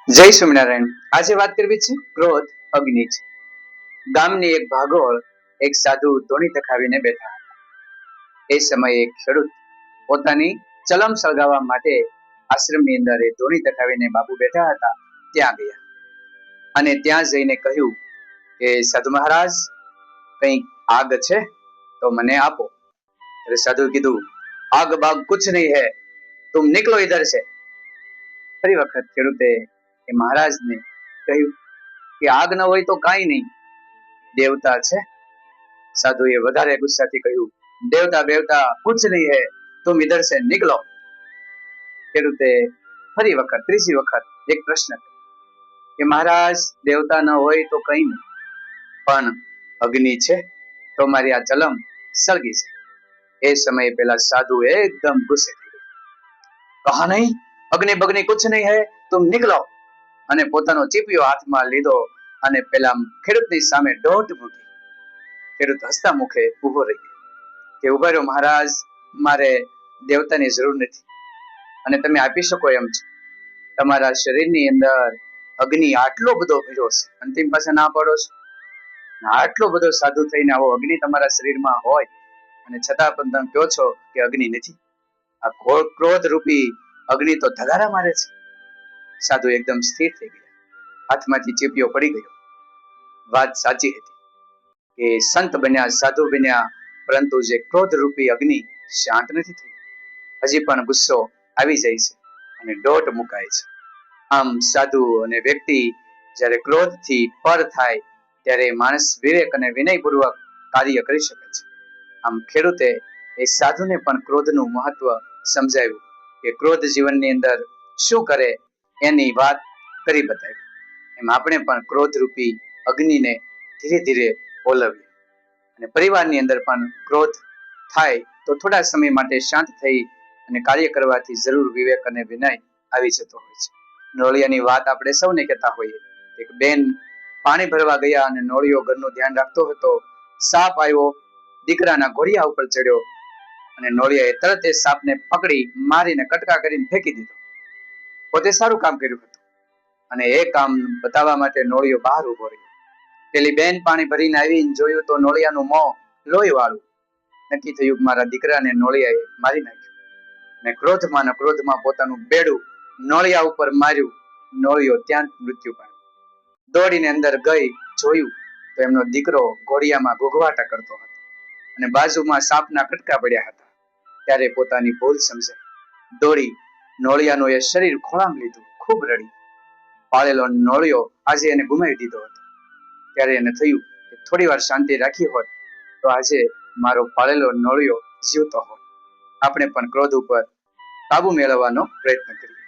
જય સ્વામિનારાયણ। આજે વાત કરવી છે ક્રોધ અગ્નિ છે। ગામની એક ભાગોળ એક સાધુ ધોણી તખાવીને બેઠા હતા। એ સમયે એક ખેડૂત પોતાની ચલમ સળગાવવા માટે આશ્રમની અંદર એ ધોણી તખાવીને બાપુ બેઠા હતા ત્યાં ગયા અને ત્યાં જઈને કહ્યું કે સાધુ મહારાજ, કઈ આગ છે તો મને આપો। એટલે સાધુએ કીધું, આગ બાગ કુછ નહીં હૈ, તુમ નિકલો ઇધર से। ફરી વખત ખેડૂતે એ મહારાજને કહ્યું કે આગ ન હોય તો કાંઈ નહીં, દેવતા છે। સાધુએ વધારે ગુસ્સાથી કહ્યું, દેવતા બેવતા કુછ નહીં હૈ, તુમ ઇધર से निकलो। ખેડૂતે ફરી વખત ત્રીજી વખત એક પ્રશ્ન કે મહારાજ, દેવતા ન હોય તો કંઈ નહીં, પણ અગ્નિ છે તો મારી આ ચલમ સળગી છે। એ સમયે પેલા સાધુ એકદમ ગુસ્સે થઈ ગયા। કહા નહીં, અગ્નિ બગ્નિ કુછ નહીં હૈ, તુમ નિકલો। અને પોતાનો ચીપિયો હાથમાં લીધો અને પેલા ખેડૂતની સામે દોટ મૂકી। ખેડૂત હસતા મુખે ઉભો રહી ગયો કે ઉભા રહ્યો મહારાજ, મારે દેવતાની જરૂર નથી અને તમે આપી શકો એમ છો। તમારા શરીરની અંદર અગ્નિ આટલો બધો ભર્યો છે, અંતિમ પાસે ના પાડો છો। આટલો બધો સાધુ થઈને આવો અગ્નિ તમારા શરીરમાં હોય અને છતાં પણ તમે કહો છો કે અગ્નિ નથી। આ ક્રોધ રૂપી અગ્નિ તો ધગારા મારે છે। સાધુ એકદમ સ્થિર થઈ ગયા, હાથમાંથી ચીપિયો પડી ગયો। વાત સાચી હતી કે સંત બન્યા, સાધુ બન્યા, પરંતુ જે ક્રોધ રૂપી અગ્નિ શાંત નથી થઈ, હજી પણ ગુસ્સો આવી જાય છે અને દોટ મુકાય છે। આમ સાધુ અને વ્યક્તિ જ્યારે ક્રોધથી પર થાય ત્યારે માણસ વિવેક અને વિનયપૂર્વક કાર્ય કરી શકે છે। આમ ખેડૂતે એ સાધુને પણ ક્રોધનું મહત્વ સમજાવ્યું કે ક્રોધ જીવનની અંદર શું કરે એની વાત કરી બતાવી। એમ આપણે પણ ક્રોધ રૂપી અગ્નિને ધીરે ધીરે ઓલવીએ અને પરિવારની અંદર પણ ક્રોધ થાય તો થોડા સમય માટે શાંત થઈ અને કાર્ય કરવાથી જરૂર વિવેક અને વિનય આવી જતો હોય છે। નોળિયાની વાત આપણે સૌને કહેતા હોઈએ। એક બેન પાણી ભરવા ગયા અને નોળિયો ઘરનું ધ્યાન રાખતો હતો, સાપ આવ્યો, દીકરાના ઘોડિયા ઉપર ચડ્યો અને નોળિયાએ તરત એ સાપને પકડી મારીને કટકા કરીને ફેંકી દીધો। પોતે સારું કામ કર્યું હતું અને એ કામ બતાવવા માટે નોળિયો બહાર ઉભો રહ્યો। પેલી બેન પાણી ભરીને આવીને જોયું તો નોળિયાનું મોં લોહી વાળું। નક્કી થયું મારા દીકરાને નોળિયાએ મારી નાખ્યો ને ક્રોધમાં પોતાનું બેડું નોળિયા ઉપર માર્યું। નોળિયો ત્યાં મૃત્યુ પામ્યો। દોડીને અંદર ગઈ, જોયું તો એમનો દીકરો ઘોડિયામાં ઘૂઘવાટા કરતો હતો અને બાજુમાં સાપના કટકા પડ્યા હતા। ત્યારે પોતાની ભૂલ સમજાઈ, દોડી નોળિયાનું એ શરીર ખોળામાં લીધું, ખૂબ રડી। પાળેલો નોળિયો આજે એને ગુમાવી દીધો હતો। ત્યારે એને થયું કે થોડી વાર શાંતિ રાખી હોત તો આજે મારો પાળેલો નોળિયો જીવતો હોત। આપણે પણ ક્રોધ ઉપર કાબુ મેળવવાનો પ્રયત્ન કરીએ।